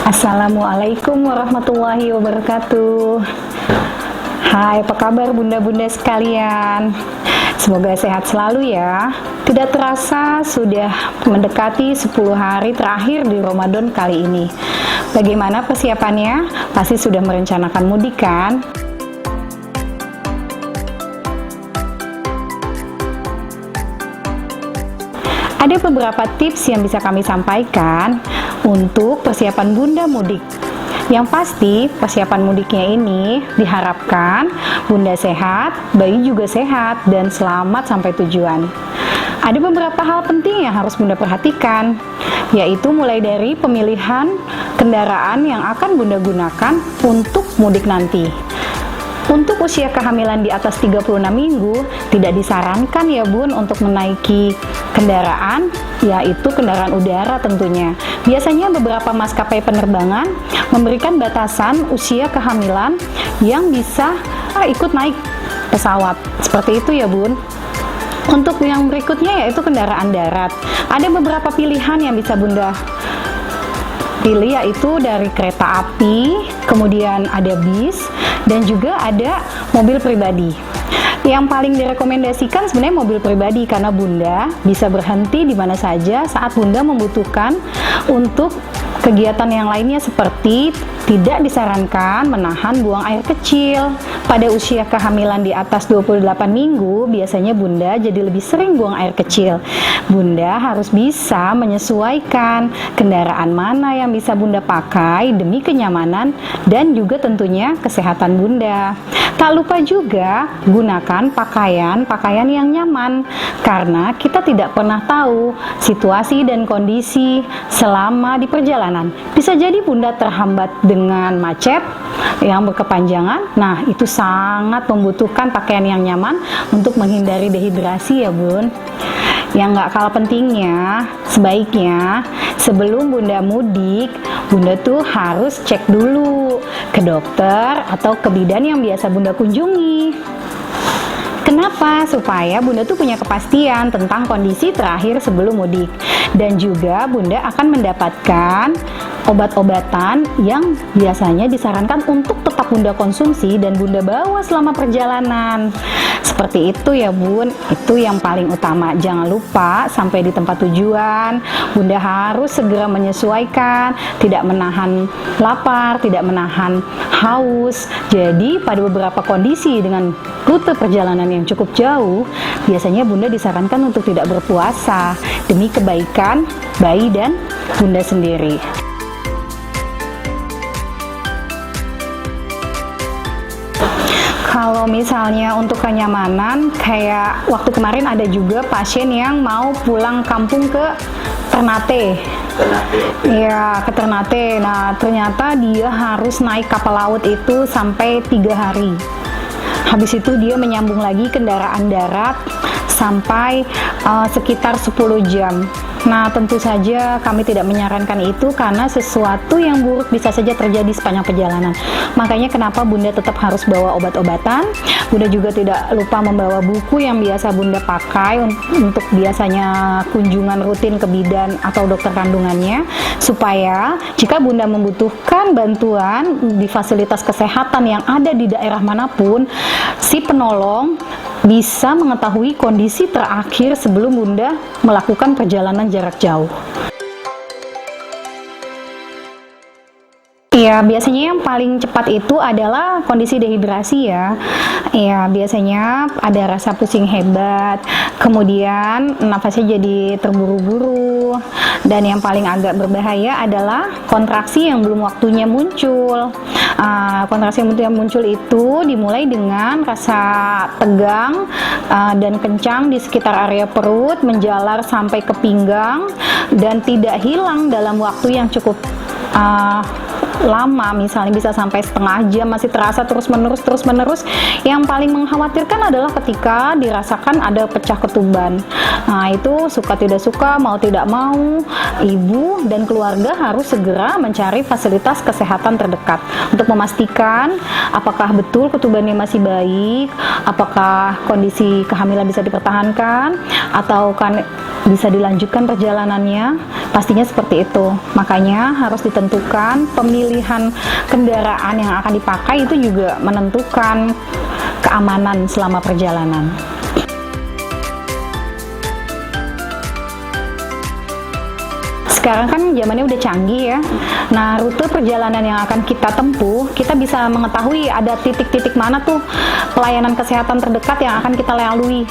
Assalamualaikum warahmatullahi wabarakatuh. Hai, apa kabar bunda-bunda sekalian? Semoga sehat selalu ya. Tidak terasa sudah mendekati 10 hari terakhir di Ramadan kali ini. Bagaimana persiapannya? Pasti sudah merencanakan mudik kan? Ada beberapa tips yang bisa kami sampaikan untuk persiapan bunda mudik. Yang pasti, persiapan mudiknya ini diharapkan bunda sehat, bayi juga sehat, dan selamat sampai tujuan. Ada beberapa hal penting yang harus bunda perhatikan, yaitu mulai dari pemilihan kendaraan yang akan bunda gunakan untuk mudik nanti. Untuk usia kehamilan di atas 36 minggu, tidak disarankan ya bun untuk menaiki kendaraan, yaitu kendaraan udara tentunya. Biasanya beberapa maskapai penerbangan memberikan batasan usia kehamilan yang bisa ikut naik pesawat. Seperti itu ya bun. Untuk yang berikutnya yaitu kendaraan darat. Ada beberapa pilihan yang bisa bunda pilih, yaitu dari kereta api, kemudian ada bis, dan juga ada mobil pribadi. Yang paling direkomendasikan sebenarnya mobil pribadi, karena bunda bisa berhenti di mana saja saat bunda membutuhkan. Untuk kegiatan yang lainnya seperti tidak disarankan menahan buang air kecil. Pada usia kehamilan di atas 28 minggu, biasanya bunda jadi lebih sering buang air kecil. Bunda harus bisa menyesuaikan kendaraan mana yang bisa bunda pakai demi kenyamanan dan juga tentunya kesehatan bunda. Tak lupa juga gunakan pakaian yang nyaman, karena kita tidak pernah tahu situasi dan kondisi selama di perjalanan. Bisa jadi bunda terhambat dengan macet yang berkepanjangan. Nah, itu sangat membutuhkan pakaian yang nyaman untuk menghindari dehidrasi ya bun. Yang nggak kalah pentingnya, sebaiknya sebelum bunda mudik, bunda tuh harus cek dulu ke dokter atau ke bidan yang biasa bunda kunjungi. Kenapa? Supaya bunda tuh punya kepastian tentang kondisi terakhir sebelum mudik. Dan juga bunda akan mendapatkan obat-obatan yang biasanya disarankan untuk tetap bunda konsumsi dan bunda bawa selama perjalanan. Seperti itu ya bun, itu yang paling utama. Jangan lupa sampai di tempat tujuan, bunda harus segera menyesuaikan, tidak menahan lapar, tidak menahan haus. Jadi pada beberapa kondisi dengan rute perjalanan yang cukup jauh, biasanya bunda disarankan untuk tidak berpuasa demi kebaikan bayi dan bunda sendiri. Kalau misalnya untuk kenyamanan, kayak waktu kemarin ada juga pasien yang mau pulang kampung ke Ternate. Iya, ke Ternate. Nah, ternyata dia harus naik kapal laut itu sampai 3 hari. Habis itu dia menyambung lagi kendaraan darat sampai sekitar 10 jam. Nah, tentu saja kami tidak menyarankan itu karena sesuatu yang buruk bisa saja terjadi sepanjang perjalanan. Makanya kenapa bunda tetap harus bawa obat-obatan. Bunda juga tidak lupa membawa buku yang biasa bunda pakai untuk biasanya kunjungan rutin ke bidan atau dokter kandungannya, supaya jika bunda membutuhkan bantuan di fasilitas kesehatan yang ada di daerah manapun, si penolong bisa mengetahui kondisi terakhir sebelum bunda melakukan perjalanan jarak jauh. Ya, biasanya yang paling cepat itu adalah kondisi dehidrasi ya. Ya, biasanya ada rasa pusing hebat, kemudian nafasnya jadi terburu-buru, dan yang paling agak berbahaya adalah kontraksi yang belum waktunya muncul. Kontraksi yang muncul itu dimulai dengan rasa tegang dan kencang di sekitar area perut, menjalar sampai ke pinggang, dan tidak hilang dalam waktu yang cukup lama, misalnya bisa sampai setengah jam masih terasa terus-menerus. Yang paling mengkhawatirkan adalah ketika dirasakan ada pecah ketuban. Nah, itu suka tidak suka, mau tidak mau, ibu dan keluarga harus segera mencari fasilitas kesehatan terdekat untuk memastikan apakah betul ketubannya masih baik, apakah kondisi kehamilan bisa dipertahankan, atau kan bisa dilanjutkan perjalanannya. Pastinya seperti itu. Makanya harus ditentukan pemilihan kendaraan yang akan dipakai, itu juga menentukan keamanan selama perjalanan. Sekarang kan zamannya udah canggih ya. Nah, rute perjalanan yang akan kita tempuh, kita bisa mengetahui ada titik-titik mana tuh pelayanan kesehatan terdekat yang akan kita lalui.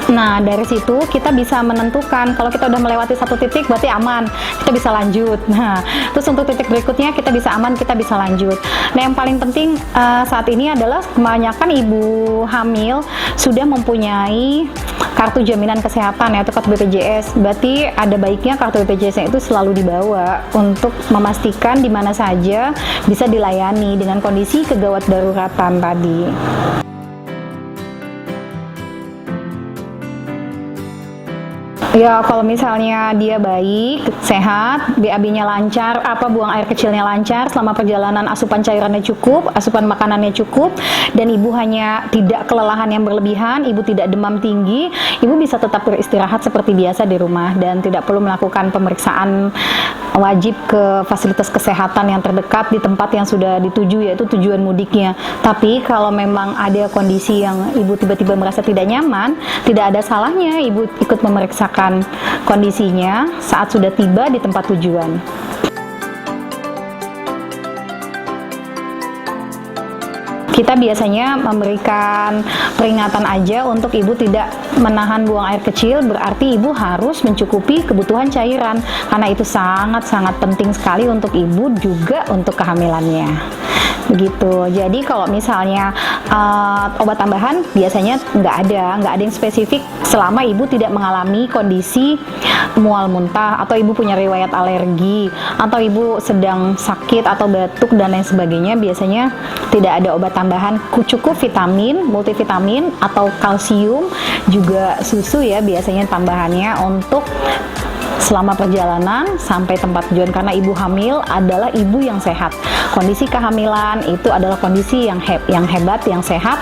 Nah, dari situ kita bisa menentukan kalau kita udah melewati satu titik berarti aman, kita bisa lanjut. Nah, terus untuk titik berikutnya kita bisa aman, kita bisa lanjut. Nah, yang paling penting saat ini adalah kebanyakan ibu hamil sudah mempunyai kartu jaminan kesehatan, yaitu kartu BPJS. Berarti ada baiknya kartu BPJS itu selalu dibawa untuk memastikan di mana saja bisa dilayani dengan kondisi kegawat daruratan tadi. Ya, kalau misalnya dia baik, sehat, BAB-nya lancar, buang air kecilnya lancar, selama perjalanan asupan cairannya cukup, asupan makanannya cukup, dan ibu hanya tidak kelelahan yang berlebihan, ibu tidak demam tinggi, ibu bisa tetap beristirahat seperti biasa di rumah dan tidak perlu melakukan pemeriksaan wajib ke fasilitas kesehatan yang terdekat di tempat yang sudah dituju, yaitu tujuan mudiknya. Tapi kalau memang ada kondisi yang ibu tiba-tiba merasa tidak nyaman, tidak ada salahnya ibu ikut memeriksakan kondisinya saat sudah tiba di tempat tujuan. Kita biasanya memberikan peringatan aja untuk ibu tidak menahan buang air kecil, berarti ibu harus mencukupi kebutuhan cairan, karena itu sangat-sangat penting sekali untuk ibu juga untuk kehamilannya. Begitu. Jadi kalau misalnya obat tambahan biasanya nggak ada yang spesifik selama ibu tidak mengalami kondisi mual muntah, atau ibu punya riwayat alergi, atau ibu sedang sakit atau batuk dan lain sebagainya. Biasanya tidak ada obat tambahan, cukup vitamin, multivitamin atau kalsium, juga susu ya biasanya tambahannya untuk selama perjalanan sampai tempat tujuan, karena ibu hamil adalah ibu yang sehat. Kondisi kehamilan itu adalah kondisi yang hebat, yang sehat.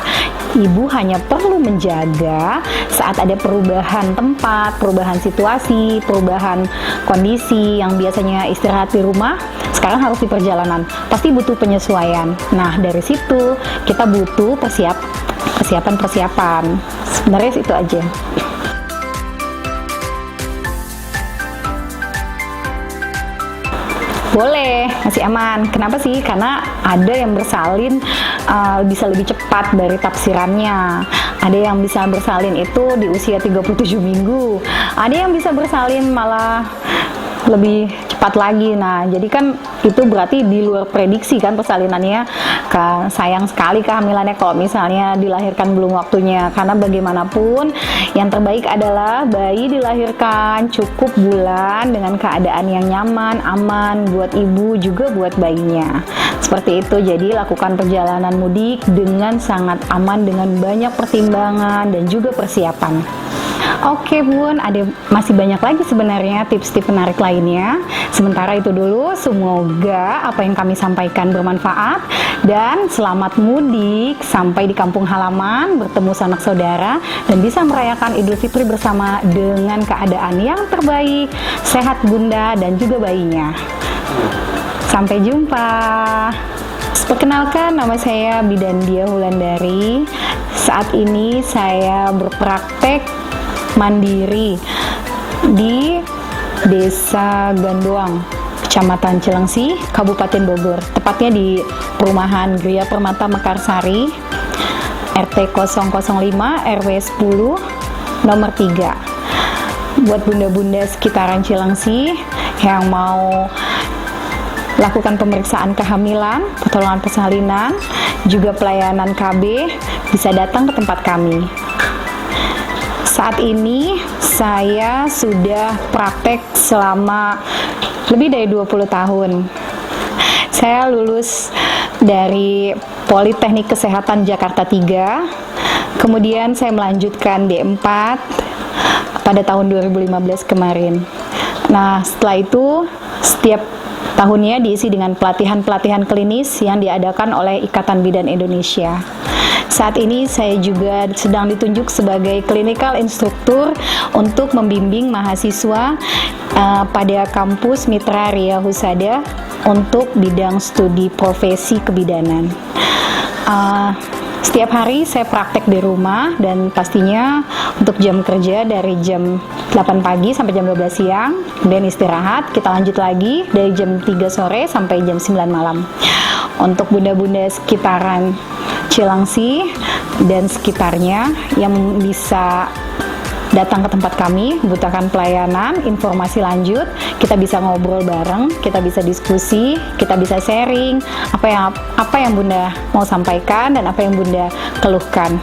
Ibu hanya perlu menjaga saat ada perubahan tempat, perubahan situasi, perubahan kondisi yang biasanya istirahat di rumah, sekarang harus di perjalanan. Pasti butuh penyesuaian. Nah, dari situ kita butuh persiapan. Sebenarnya itu aja. Boleh, masih aman. Kenapa sih? Karena ada yang bersalin bisa lebih cepat dari tafsirannya. Ada yang bisa bersalin itu di usia 37 minggu. Ada yang bisa bersalin malah lebih cepat lagi. Nah, jadi kan itu berarti di luar prediksi kan persalinannya. Sayang sekali kehamilannya kalau misalnya dilahirkan belum waktunya, karena bagaimanapun yang terbaik adalah bayi dilahirkan cukup bulan dengan keadaan yang nyaman, aman buat ibu juga buat bayinya. Seperti itu. Jadi lakukan perjalanan mudik dengan sangat aman, dengan banyak pertimbangan dan juga persiapan. Oke Bun, masih banyak lagi sebenarnya tips-tips menarik lainnya. Sementara itu dulu, semoga apa yang kami sampaikan bermanfaat, dan selamat mudik sampai di kampung halaman, bertemu sanak saudara, dan bisa merayakan Idul Fitri bersama dengan keadaan yang terbaik, sehat bunda dan juga bayinya. Sampai jumpa. Perkenalkan, nama saya Bidandia Wulandari. Saat ini saya berpraktek mandiri di Desa Gandoang, Kecamatan Cilengsi, Kabupaten Bogor. Tepatnya di perumahan Gria Permata Mekarsari, RT 005 RW 10 nomor 3. Buat bunda-bunda sekitaran Cilengsi yang mau lakukan pemeriksaan kehamilan, pertolongan persalinan, juga pelayanan KB, bisa datang ke tempat kami. Saat ini saya sudah praktek selama lebih dari 20 tahun. Saya lulus dari Politeknik Kesehatan Jakarta 3, kemudian saya melanjutkan D4 pada tahun 2015 kemarin. Nah, setelah itu setiap Tahunnya diisi dengan pelatihan-pelatihan klinis yang diadakan oleh Ikatan Bidan Indonesia. Saat ini saya juga sedang ditunjuk sebagai clinical instructor untuk membimbing mahasiswa pada kampus Mitra Ria Husada untuk bidang studi profesi kebidanan. Setiap hari saya praktek di rumah dan pastinya untuk jam kerja dari jam 8 pagi sampai jam 12 siang, kemudian istirahat, kita lanjut lagi dari jam 3 sore sampai jam 9 malam. Untuk bunda-bunda sekitaran Cilangsi dan sekitarnya yang bisa datang ke tempat kami, membutuhkan pelayanan, informasi lanjut, kita bisa ngobrol bareng, kita bisa diskusi, kita bisa sharing apa yang Bunda mau sampaikan dan apa yang Bunda keluhkan.